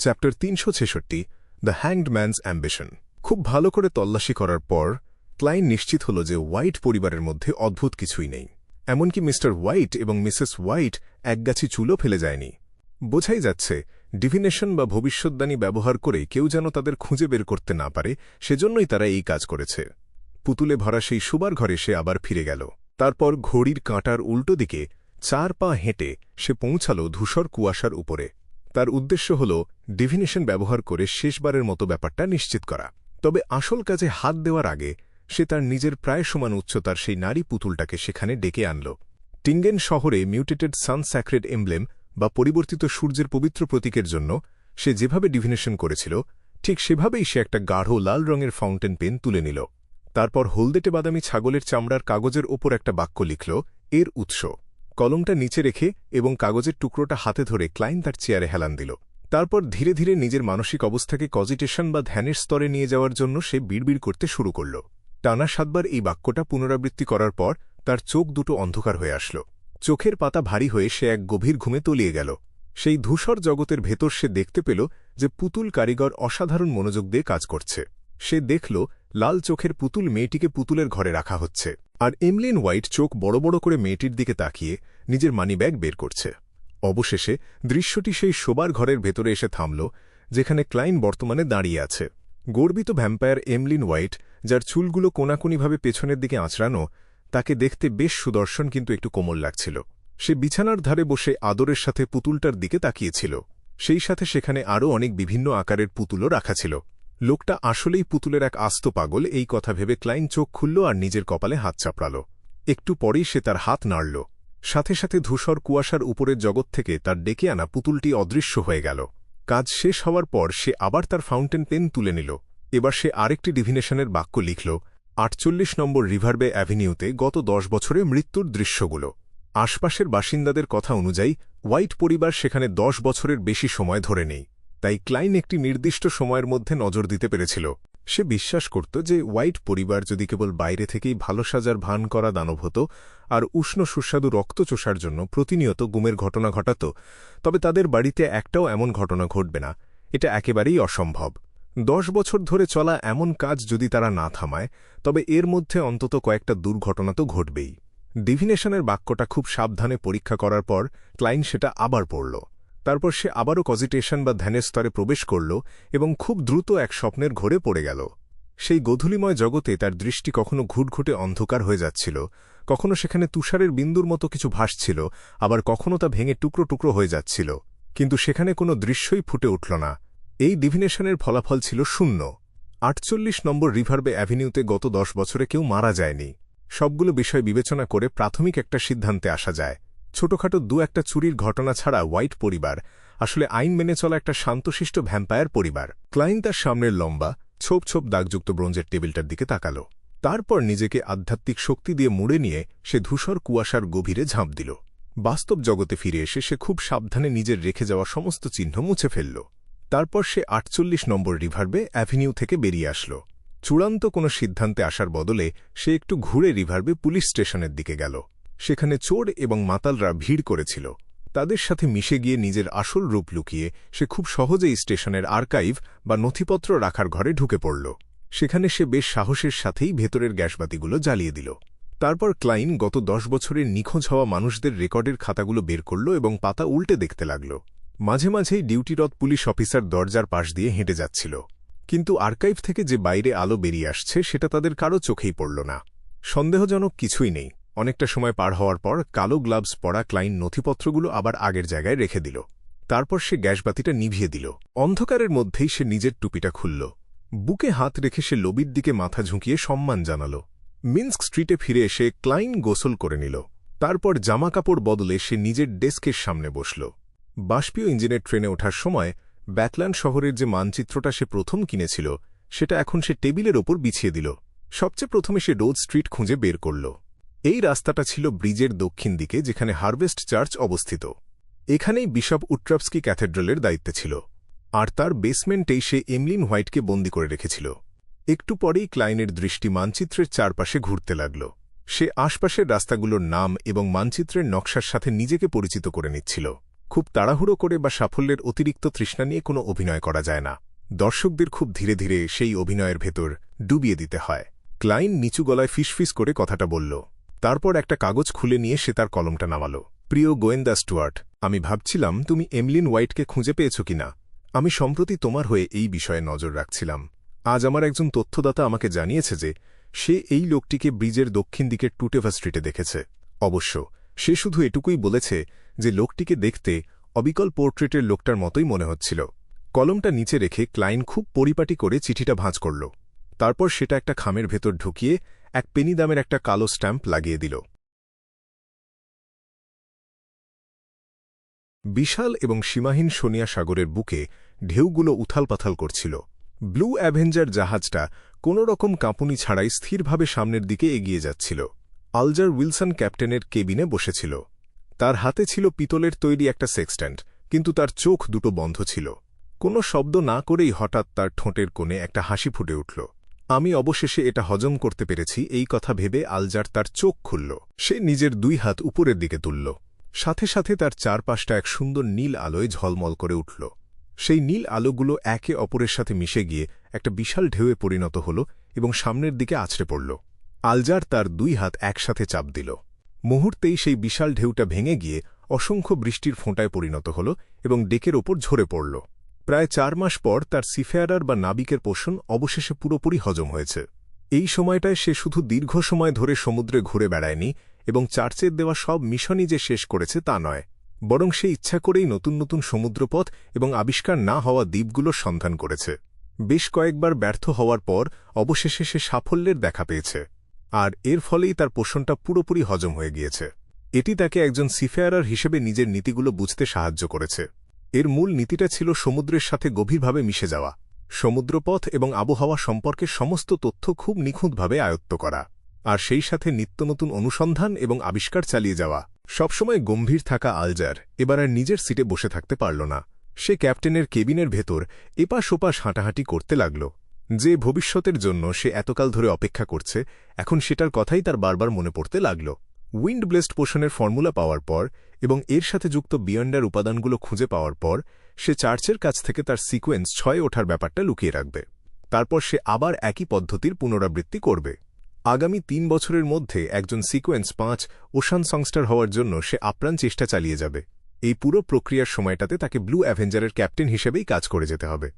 Chapter ৩৬৬ the hanged man's ambition. খুব ভালো করে তল্লাশি করার পর ক্লাইন নিশ্চিত হল যে হোয়াইট পরিবারের মধ্যে অদ্ভুত কিছুই নেই। এমনকি মিস্টার হোয়াইট এবং মিসেস হোয়াইট একগাছি চুলও ফেলে যায়নি। বোঝাই যাচ্ছে ডিভিনেশন বা ভবিষ্যদ্বাণী ব্যবহার করে কেউ যেন তাদের খুঁজে বের করতে না পারে, সেজন্যই তারা এই কাজ করেছে। পুতুলে ভরা সেই শোবার ঘরে সে আবার ফিরে গেল। তারপর ঘড়ির কাঁটার উল্টো দিকে 4 পা হেঁটে সে পৌঁছাল ধূসর কুয়াশার উপরে। তার উদ্দেশ্য হল ডিভিনেশন ব্যবহার করে শেষবারের মতো ব্যাপারটা নিশ্চিত করা। তবে আসল কাজে হাত দেওয়ার আগে সে তার নিজের প্রায় সমান উচ্চতার সেই নারী পুতুলটাকে সেখানে ডেকে আনল। টিঙ্গেন শহরে মিউটেটেড সান স্যাক্রেড এমব্লেম বা পরিবর্তিত সূর্যের পবিত্র প্রতীকের জন্য সে যেভাবে ডিভিনেশন করেছিল ঠিক সেভাবেই সে একটা গাঢ় লাল রঙের ফাউন্টেন পেন তুলে নিল। তারপর হলদেটে বাদামি ছাগলের চামড়ার কাগজের ওপর একটা বাক্য লিখল, এর উৎস। কলমটা নিচে রেখে এবং কাগজের টুকরোটা হাতে ধরে ক্লাইন তার চেয়ারে হেলান দিল। তারপর ধীরে ধীরে নিজের মানসিক অবস্থাকে কজিটেশন বা ধ্যানের স্তরে নিয়ে যাওয়ার জন্য সে বিড়বিড় করতে শুরু করল। টানা 7 বার এই বাক্যটা পুনরাবৃত্তি করার পর তার চোখ দুটো অন্ধকার হয়ে আসল। চোখের পাতা ভারী হয়ে সে এক গভীর ঘুমে তলিয়ে গেল। সেই ধূসর জগতের ভেতর সে দেখতে পেল যে পুতুল কারিগর অসাধারণ মনোযোগ দিয়ে কাজ করছে। সে দেখল লাল চোখের পুতুল মেয়েটিকে পুতুলের ঘরে রাখা হচ্ছে, আর এমলিন হোয়াইট চোখ বড় বড় করে মেয়েটির দিকে তাকিয়ে নিজের মানিব্যাগ বের করছে। অবশেষে দৃশ্যটি সেই শোবার ঘরের ভেতরে এসে থামল, যেখানে ক্লাইন বর্তমানে দাঁড়িয়ে আছে। গর্বিত ভ্যাম্পায়ার এমলিন হোয়াইট, যার চুলগুলো কোনাকুনিভাবে পেছনের দিকে আঁচড়ানো, তাকে দেখতে বেশ সুদর্শন কিন্তু একটু কোমল লাগছিল। সে বিছানার ধারে বসে আদরের সাথে পুতুলটার দিকে তাকিয়েছিল। সেই সাথে সেখানে আরও অনেক বিভিন্ন আকারের পুতুলও রাখা ছিল। লোকটা আসলেই পুতুলের এক আস্ত পাগল, এই কথা ভেবে ক্লাইন চোখ খুলল আর নিজের কপালে হাত চাপড়াল। একটু পরেই সে তার হাত নাড়ল। সাথে সাথে ধূসর কুয়াশার উপরের জগৎ থেকে তার ডেকে আনা পুতুলটি অদৃশ্য হয়ে গেল। কাজ শেষ হওয়ার পর সে আবার তার ফাউন্টেন পেন তুলে নিল। এবার সে আরেকটি ডিভিনেশনের বাক্য লিখল, 48 নম্বর রিভারবে অ্যাভিনিউতে গত 10 বছরে মৃত্যুর দৃশ্যগুলো। আশপাশের বাসিন্দাদের কথা অনুযায়ী হোয়াইট পরিবার সেখানে 10 বছরের বেশি সময় ধরে নেই, তাই ক্লাইন একটি নির্দিষ্ট সময়ের মধ্যে নজর দিতে পেরেছিল। সে বিশ্বাস করত যে হোয়াইট পরিবার যদি কেবল বাইরে থেকেই ভালো সাজার ভান করা দানব হতো আর উষ্ণ সুস্বাদু রক্তচোষার জন্য প্রতিনিয়ত গুমের ঘটনা ঘটাত, তবে তাদের বাড়িতে একটাও এমন ঘটনা ঘটবে না। এটা একেবারেই অসম্ভব। 10 বছর ধরে চলা এমন কাজ যদি তারা না থামায়, তবে এর মধ্যে অন্তত কয়েকটা দুর্ঘটনা তো ঘটবেই। ডিভিনেশনের বাক্যটা খুব সাবধানে পরীক্ষা করার পর ক্লাইন সেটা আবার পড়ল। তারপর সে আবারও কজিটেশন বা ধ্যানের স্তরে প্রবেশ করল এবং খুব দ্রুত এক স্বপ্নের ঘোরে পড়ে গেল। সেই গোধূলিময় জগতে তার দৃষ্টি কখনো ঘুটঘুটে অন্ধকার হয়ে যাচ্ছিল, কখনো সেখানে তুষারের বিন্দুর মতো কিছু ভাসছিল, আবার কখনো তা ভেঙে টুকরো টুকরো হয়ে যাচ্ছিল, কিন্তু সেখানে কোনো দৃশ্যই ফুটে উঠল না। এই ডিভিনেশনের ফলাফল ছিল 0। 48 নম্বর রিভারবে অ্যাভিনিউতে গত 10 বছরে কেউ মারা যায়নি। সবগুলো বিষয় বিবেচনা করে প্রাথমিক একটা সিদ্ধান্তে আসা যায়। ছোটখাটো 2-1টা চুরির ঘটনা ছাড়া হোয়াইট পরিবার আসলে আইন মেনে চলা একটা শান্তশিষ্ট ভ্যাম্পায়ার পরিবার। ক্লাইন তার সামনের লম্বা ছোপ ছোপ দাগযুক্ত ব্রোঞ্জের টেবিলটার দিকে তাকাল। তারপর নিজেকে আধ্যাত্মিক শক্তি দিয়ে মুড়ে নিয়ে সে ধূসর কুয়াশার গভীরে ঝাঁপ দিল। বাস্তব জগতে ফিরে এসে সে খুব সাবধানে নিজের রেখে যাওয়া সমস্ত চিহ্ন মুছে ফেলল। তারপর সে 48 নম্বর রিভারবে অ্যাভিনিউ থেকে বেরিয়ে আসল। চূড়ান্ত কোনো সিদ্ধান্তে আসার বদলে সে একটু ঘুরে রিভারবে পুলিশ স্টেশনের দিকে গেল। সেখানে চোর এবং মাতালরা ভিড় করেছিল। তাদের সাথে মিশে গিয়ে নিজের আসল রূপ লুকিয়ে সে খুব সহজেই স্টেশনের আর্কাইভ বা নথিপত্র রাখার ঘরে ঢুকে পড়ল। সেখানে সে বেশ সাহসের সাথেই ভেতরের গ্যাসবাতিগুলো জ্বালিয়ে দিল। তারপর ক্লাইন গত 10 বছরের নিখোঁজ হওয়া মানুষদের রেকর্ডের খাতাগুলো বের করল এবং পাতা উল্টে দেখতে লাগল। মাঝে মাঝেই ডিউটিরত পুলিশ অফিসার দরজার পাশ দিয়ে হেঁটে যাচ্ছিল, কিন্তু আর্কাইভ থেকে যে বাইরে আলো বেরিয়ে আসছে সেটা তাদের কারো চোখেই পড়ল না। সন্দেহজনক কিছুই নেই। অনেকটা সময় পার হওয়ার পর কালো গ্লাভস পরা ক্লাইন নথিপত্রগুলো আবার আগের জায়গায় রেখে দিল। তারপর সে গ্যাসবাতিটা নিভিয়ে দিল। অন্ধকারের মধ্যেই সে নিজের টুপিটা খুলল। বুকে হাত রেখে সে লবির দিকে মাথা ঝুঁকিয়ে সম্মান জানাল। মিন্স্ক স্ট্রিটে ফিরে এসে ক্লাইন গোসল করে নিল। তারপর জামাকাপড় বদলে সে নিজের ডেস্কের সামনে বসল। বাষ্পীয় ইঞ্জিনের ট্রেনে ওঠার সময় ব্যাকল্যান্ড শহরের যে মানচিত্রটা সে প্রথম কিনেছিল সেটা এখন সে টেবিলের ওপর বিছিয়ে দিল। সবচেয়ে প্রথমে সে রোড স্ট্রিট খুঁজে বের করল। এই রাস্তাটা ছিল ব্রিজের দক্ষিণ দিকে, যেখানে হারভেস্ট চার্চ অবস্থিত। এখানেই বিশপ উট্রাভস্কি ক্যাথেড্রালের দায়িত্বে ছিল, আর তার বেসমেন্টেই সে এমলিন হোয়াইটকে বন্দী করে রেখেছিল। একটু পরেই ক্লাইনের দৃষ্টি মানচিত্রের চারপাশে ঘুরতে লাগল। সে আশপাশের রাস্তাগুলোর নাম এবং মানচিত্রের নকশার সাথে নিজেকে পরিচিত করে নিচ্ছিল। খুব তাড়াহুড়ো করে বা সাফল্যের অতিরিক্ত তৃষ্ণা নিয়ে কোনো অভিনয় করা যায় না। দর্শকদের খুব ধীরে ধীরে সেই অভিনয়ের ভেতর ডুবিয়ে দিতে হয়। ক্লাইন নিচু গলায় ফিসফিস করে কথাটা বলল। তারপর একটা কাগজ খুলে নিয়ে সে তার কলমটা নামাল। প্রিয় গোয়েন্দা স্টুয়ার্ট, আমি ভাবছিলাম তুমি এমলিন হোয়াইটকে খুঁজে পেয়েছ কিনা। আমি সম্প্রতি তোমার হয়ে এই বিষয়ে নজর রাখছিলাম। আজ আমার একজন তথ্যদাতা আমাকে জানিয়েছে যে সে এই লোকটিকে ব্রিজের দক্ষিণ দিকের টুটেভা স্ট্রিটে দেখেছে। অবশ্য সে শুধু এটুকুই বলেছে যে লোকটিকে দেখতে অবিকল পোর্ট্রেটের লোকটার মতোই মনে হচ্ছিল। কলমটা নিচে রেখে ক্লাইন খুব পরিপাটি করে চিঠিটা ভাঁজ করল। তারপর সেটা একটা খামের ভেতর ঢুকিয়ে এক পেনি দামের একটা কালো স্ট্যাম্প লাগিয়ে দিল। বিশাল এবং সীমাহীন সোনিয়া সাগরের বুকে ঢেউগুলো উথালপাথাল করছিল। ব্লু অ্যাভেঞ্জার জাহাজটা কোনো রকম কাঁপুনি ছাড়াই স্থিরভাবে সামনের দিকে এগিয়ে যাচ্ছিল। আলজার উইলসন ক্যাপ্টেনের কেবিনে বসেছিল। তার হাতে ছিল পিতলের তৈরি একটা সেক্সট্যান্ট, কিন্তু তার চোখ দুটো বন্ধ ছিল। কোনো শব্দ না করেই হঠাৎ তার ঠোঁটের কোণে একটা হাসি ফুটে উঠল। আমি অবশেষে এটা হজম করতে পেরেছি, এই কথা ভেবে আলজার তার চোখ খুলল। সে নিজের 2 হাত উপরের দিকে তুলল। সাথে সাথে তার চারপাশটা এক সুন্দর নীল আলোয় ঝলমল করে উঠল। সেই নীল আলোগুলো একে অপরের সাথে মিশে গিয়ে একটা বিশাল ঢেউয়ে পরিণত হল এবং সামনের দিকে আছড়ে পড়ল। আলজার তার 2 হাত একসাথে চাপ দিল। মুহূর্তেই সেই বিশাল ঢেউটা ভেঙে গিয়ে অসংখ্য বৃষ্টির ফোঁটায় পরিণত হল এবং ডেকের ওপর ঝরে পড়ল। প্রায় 4 মাস পর তার সিফেয়ারার বা নাবিকের পোষণ অবশেষে পুরোপুরি হজম হয়েছে। এই সময়টায় সে শুধু দীর্ঘ সময় ধরে সমুদ্রে ঘুরে বেড়ায়নি এবং চার্চের দেওয়া সব মিশনই যে শেষ করেছে তা নয়, বরং সে ইচ্ছা করেই নতুন নতুন সমুদ্রপথ এবং আবিষ্কার না হওয়া দ্বীপগুলোর সন্ধান করেছে। বেশ কয়েকবার ব্যর্থ হওয়ার পর অবশেষে সে সাফল্যের দেখা পেয়েছে, আর এর ফলেই তার পোষণটা পুরোপুরি হজম হয়ে গিয়েছে। এটি তাকে একজন সিফেয়ারার হিসেবে নিজের নীতিগুলো বুঝতে সাহায্য করেছে। এর মূল নীতিটা ছিল সমুদ্রের সাথে গভীরভাবে মিশে যাওয়া, সমুদ্রপথ এবং আবহাওয়া সম্পর্কে সমস্ত তথ্য খুব নিখুঁতভাবে আয়ত্ত করা, আর সেই সাথে নিত্য নতুন অনুসন্ধান এবং আবিষ্কার চালিয়ে যাওয়া। সবসময় গম্ভীর থাকা আলজার এবার আর নিজের সিটে বসে থাকতে পারল না। সে ক্যাপ্টেনের কেবিনের ভেতর এপাশ ওপাশ হাঁটাহাঁটি করতে লাগল। যে ভবিষ্যতের জন্য সে এতকাল ধরে অপেক্ষা করছে, এখন সেটার কথাই তার বারবার মনে পড়তে লাগল। উইন্ড ব্লেস্ট পোষণের ফর্মুলা পাওয়ার পর এবং এর সাথে যুক্ত বিয়ন্ডার উপাদানগুলো খুঁজে পাওয়ার পর সে চার্চের কাছ থেকে তার সিকোয়েন্স 6 ওঠার ব্যাপারটা লুকিয়ে রাখবে। তারপর সে আবার একই পদ্ধতির পুনরাবৃত্তি করবে। আগামী 3 বছরের মধ্যে একজন সিকোয়েন্স 5 ওশান সংস্টার হওয়ার জন্য সে আপ্রাণ চেষ্টা চালিয়ে যাবে। এই পুরো প্রক্রিয়ার সময়টাতে তাকে ব্লু অ্যাভেঞ্জারের ক্যাপ্টেন হিসেবেই কাজ করে যেতে হবে।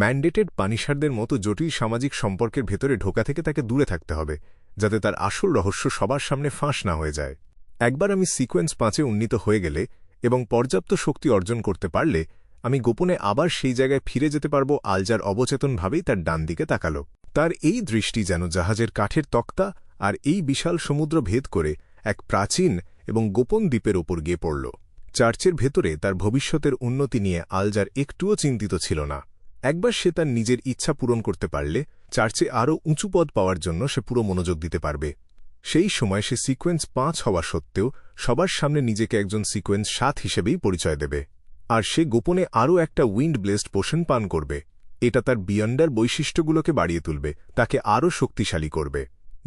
ম্যান্ডেটেড পানিশারদের মতো জটিল সামাজিক সম্পর্কের ভেতরে ঢোকা থেকে তাকে দূরে থাকতে হবে, যাতে তার আসল রহস্য সবার সামনে ফাঁস না হয়ে যায়। একবার আমি সিকোয়েন্স 5-এ উন্নীত হয়ে গেলে এবং পর্যাপ্ত শক্তি অর্জন করতে পারলে আমি গোপনে আবার সেই জায়গায় ফিরে যেতে পারব। আলজার অবচেতনভাবেই তার ডান দিকে তাকাল। তার এই দৃষ্টি যেন জাহাজের কাঠের তক্তা আর এই বিশাল সমুদ্র ভেদ করে এক প্রাচীন এবং গোপন দ্বীপের ওপর গিয়ে পড়ল। চার্চের ভেতরে তার ভবিষ্যতের উন্নতি নিয়ে আলজার একটুও চিন্তিত ছিল না। একবার সে তার নিজের ইচ্ছা পূরণ করতে পারলে চার্চে আরও উঁচু পদ পাওয়ার জন্য সে পুরো মনোযোগ দিতে পারবে। সেই সময় সে সিকোয়েন্স 5 হওয়া সত্ত্বেও সবার সামনে নিজেকে একজন সিকোয়েন্স 7 হিসেবেই পরিচয় দেবে, আর সে গোপনে আরও একটা উইন্ড ব্লেস্ট পোষণ পান করবে। এটা তার বিয়ন্ডার বৈশিষ্ট্যগুলোকে বাড়িয়ে তুলবে, তাকে আরও শক্তিশালী করবে।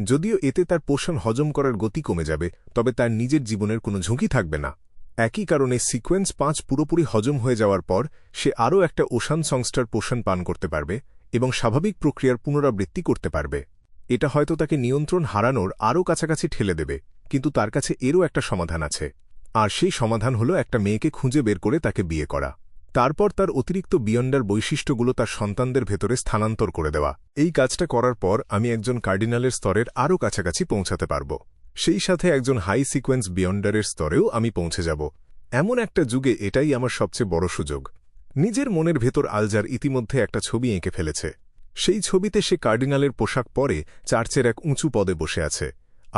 যদিও এতে তার পোষণ হজম করার গতি কমে যাবে, তবে তার নিজের জীবনের কোনো ঝুঁকি থাকবে না। একই কারণে সিকোয়েন্স 5 পুরোপুরি হজম হয়ে যাওয়ার পর সে আরও একটা ওশান সংস্টার পোষণ পান করতে পারবে এবং স্বাভাবিক প্রক্রিয়ার পুনরাবৃত্তি করতে পারবে। এটা হয়তো তাকে নিয়ন্ত্রণ হারানোর আরও কাছাকাছি ঠেলে দেবে, কিন্তু তার কাছে এরও একটা সমাধান আছে, আর সেই সমাধান হল একটা মেয়েকে খুঁজে বের করে তাকে বিয়ে করা। তারপর তার অতিরিক্ত বিয়ন্ডার বৈশিষ্ট্যগুলো তার সন্তানদের ভেতরে স্থানান্তর করে দেওয়া। এই কাজটা করার পর আমি একজন কার্ডিনালের স্তরের আরও কাছাকাছি পৌঁছাতে পারব। সেই সাথে একজন হাই সিকোয়েন্স বিয়ন্ডারের স্তরেও আমি পৌঁছে যাব। এমন একটা যুগে এটাই আমার সবচেয়ে বড় সুযোগ। নিজের মনের ভেতর আলজার ইতিমধ্যে একটা ছবি এঁকে ফেলেছে। সেই ছবিতে সে কার্ডিনালের পোশাক পরে চার্চের এক উঁচু পদে বসে আছে,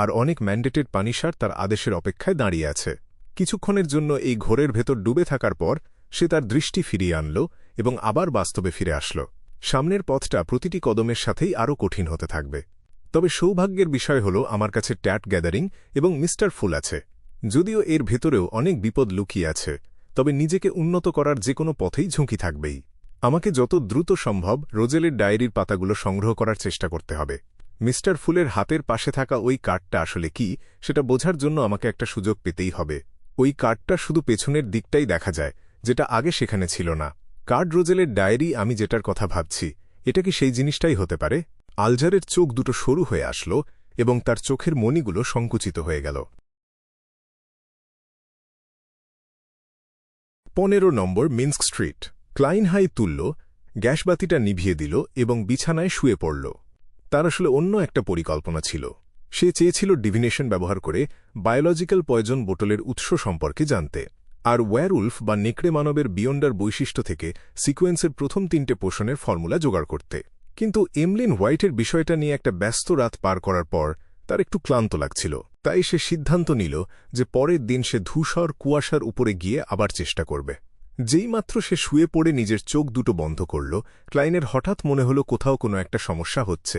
আর অনেক ম্যান্ডেটেড পানিশার তার আদেশের অপেক্ষায় দাঁড়িয়ে আছে। কিছুক্ষণের জন্য এই ঘোরের ভেতর ডুবে থাকার পর সে তার দৃষ্টি ফিরিয়ে আনল এবং আবার বাস্তবে ফিরে আসল। সামনের পথটা প্রতিটি কদমের সাথেই আরও কঠিন হতে থাকবে। তবে সৌভাগ্যের বিষয় হল আমার কাছে ট্যাট গ্যাদারিং এবং মিস্টার ফুল আছে। যদিও এর ভেতরেও অনেক বিপদ লুকিয়ে আছে, তবে নিজেকে উন্নত করার যে কোনো পথেই ঝুঁকি থাকবেই। আমাকে যত দ্রুত সম্ভব রোজেলের ডায়েরির পাতাগুলো সংগ্রহ করার চেষ্টা করতে হবে। মিস্টার ফুলের হাতের পাশে থাকা ওই কার্ডটা আসলে কি সেটা বোঝার জন্য আমাকে একটা সুযোগ পেতেই হবে। ওই কার্ডটা শুধু পেছনের দিকটাই দেখা যায়, যেটা আগে সেখানে ছিল না। কার্ড রোজেলের ডায়েরি, আমি যেটার কথা ভাবছি, এটা কি সেই জিনিসটাই হতে পারে? আলজারের চোখ দুটো সরু হয়ে আসল এবং তার চোখের মণিগুলো সংকুচিত হয়ে গেল। 15 নম্বর মিন্স্ক স্ট্রিট। ক্লাইন হাই তুলল, গ্যাসবাতিটা নিভিয়ে দিল এবং বিছানায় শুয়ে পড়ল। তার আসলে অন্য একটা পরিকল্পনা ছিল। সে চেয়েছিল ডিভিনেশন ব্যবহার করে বায়োলজিক্যাল পয়জন বোটলের উৎস সম্পর্কে জানতে, আর ওয়্যারউলফ বা নেকড়ে মানবের বিয়ন্ডার বৈশিষ্ট্য থেকে সিকোয়েন্সের প্রথম 3টে পোষণের ফর্মুলা জোগাড় করতে। কিন্তু এমলিন হোয়াইটের বিষয়টা নিয়ে একটা ব্যস্ত রাত পার করার পর তার একটু ক্লান্ত লাগছিল। তাই সে সিদ্ধান্ত নিল যে পরের দিন সে ধূসর কুয়াশার উপরে গিয়ে আবার চেষ্টা করবে। যেইমাত্র সে শুয়ে পড়ে নিজের চোখ দুটো বন্ধ করল, ক্লাইনের হঠাৎ মনে হল কোথাও কোনো একটা সমস্যা হচ্ছে।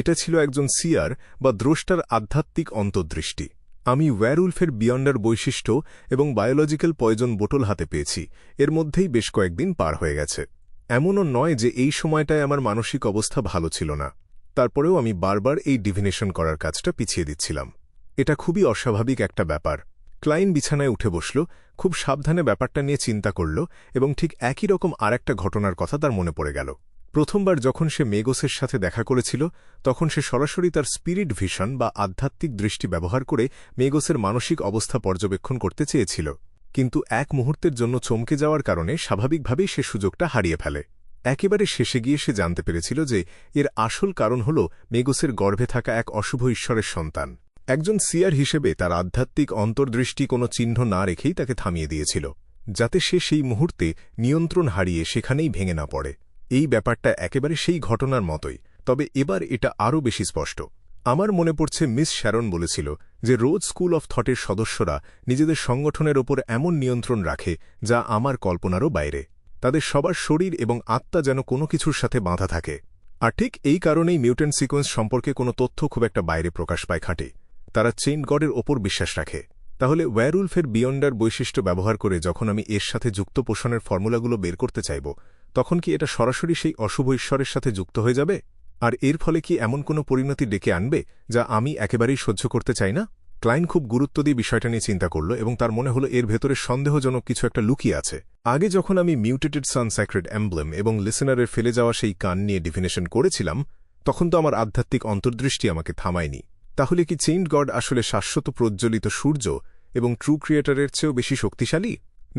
এটা ছিল একজন সিয়ার বা দ্রষ্টার আধ্যাত্মিক অন্তর্দৃষ্টি। আমি ওয়্যারউলফের বিয়ন্ডার বৈশিষ্ট্য এবং বায়োলজিক্যাল পয়জন বোটল হাতে পেয়েছি, এর মধ্যেই বেশ কয়েকদিন পার হয়ে গেছে। এমনও নয় যে এই সময়টায় আমার মানসিক অবস্থা ভালো ছিল না। তারপরেও আমি বারবার এই ডিভিনেশন করার কাজটা পিছিয়ে দিচ্ছিলাম। এটা খুবই অস্বাভাবিক একটা ব্যাপার। ক্লাইন বিছানায় উঠে বসল, খুব সাবধানে ব্যাপারটা নিয়ে চিন্তা করল এবং ঠিক একই রকম আরেকটা ঘটনার কথা তার মনে পড়ে গেল। প্রথমবার যখন সে মেগোসের সাথে দেখা করেছিল, তখন সে সরাসরি তার স্পিরিট ভিশন বা আধ্যাত্মিক দৃষ্টি ব্যবহার করে মেগোসের মানসিক অবস্থা পর্যবেক্ষণ করতে চেয়েছিল। কিন্তু এক মুহূর্তের জন্য চমকে যাওয়ার কারণে স্বাভাবিকভাবেই সে সুযোগটা হারিয়ে ফেলে। একেবারে শেষে গিয়ে সে জানতে পেরেছিল যে এর আসল কারণ হল মেগোসের গর্ভে থাকা এক অশুভ ঈশ্বরের সন্তান। একজন সিয়ার হিসেবে তার আধ্যাত্মিক অন্তর্দৃষ্টি কোনো চিহ্ন না রেখেই তাকে থামিয়ে দিয়েছিল, যাতে সে সেই মুহূর্তে নিয়ন্ত্রণ হারিয়ে সেখানেই ভেঙে না পড়ে। এই ব্যাপারটা একেবারে সেই ঘটনার মতোই, তবে এবার এটা আরও বেশি স্পষ্ট। আমার মনে পড়ছে মিস শ্যারন বলেছিল যে রোজ স্কুল অফ থটের সদস্যরা নিজেদের সংগঠনের ওপর এমন নিয়ন্ত্রণ রাখে যা আমার কল্পনারও বাইরে। তাদের সবার শরীর এবং আত্মা যেন কোনো কিছুর সাথে বাঁধা থাকে। আর ঠিক এই কারণেই মিউট্যান্ট সিকোয়েন্স সম্পর্কে কোনো তথ্য খুব একটা বাইরে প্রকাশ পায় খাঁটে। তারা চেইন গডের ওপর বিশ্বাস রাখে। তাহলে ওয়্যারউলফের বিয়ন্ডার বৈশিষ্ট্য ব্যবহার করে যখন আমি এর সাথে যুক্ত পোষণের ফর্মুলাগুলো বের করতে চাইব, তখন কি এটা সরাসরি সেই অশুভ ঈশ্বরের সাথে যুক্ত হয়ে যাবে? আর এর ফলে কি এমন কোনো পরিণতি ডেকে আনবে যা আমি একেবারেই সহ্য করতে চাই না? ক্লাইন খুব গুরুত্ব দিয়ে বিষয়টা নিয়ে চিন্তা করল এবং তার মনে হলো এর ভেতরে সন্দেহজনক কিছু একটা লুকিয়ে আছে। আগে যখন আমি মিউটেটেড সান স্যাক্রেড এমব্লেম এবং লিসেনারের ফেলে যাওয়া সেই কান নিয়ে ডিফিনেশন করেছিলাম, তখন তো আমার আধ্যাত্মিক অন্তর্দৃষ্টি আমাকে থামায়নি। তাহলে কি চেইন্ড গড আসলে শাশ্বত প্রজ্জ্বলিত সূর্য এবং ট্রু ক্রিয়েটরের চেয়েও বেশি শক্তিশালী?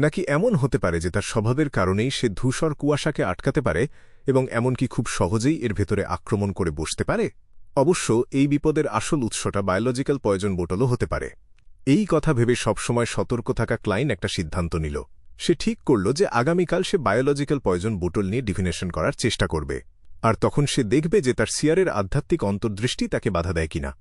নাকি এমন হতে পারে যে তার স্বভাবের কারণেই সে ধূসর কুয়াশাকে আটকাতে পারে এবং এমনকি খুব সহজেই এর ভেতরে আক্রমণ করে বসতে পারে? অবশ্য এই বিপদের আসল উৎসটা বায়োলজিক্যাল পয়জন বোটলও হতে পারে। এই কথা ভেবে সবসময় সতর্ক থাকা ক্লাইন একটা সিদ্ধান্ত নিল। সে ঠিক করল যে আগামীকাল সে বায়োলজিক্যাল পয়জন বোটল নিয়ে ডিফিনেশন করার চেষ্টা করবে, আর তখন সে দেখবে যে তার সিয়ারের আধ্যাত্মিক অন্তর্দৃষ্টি তাকে বাধা দেয় কিনা।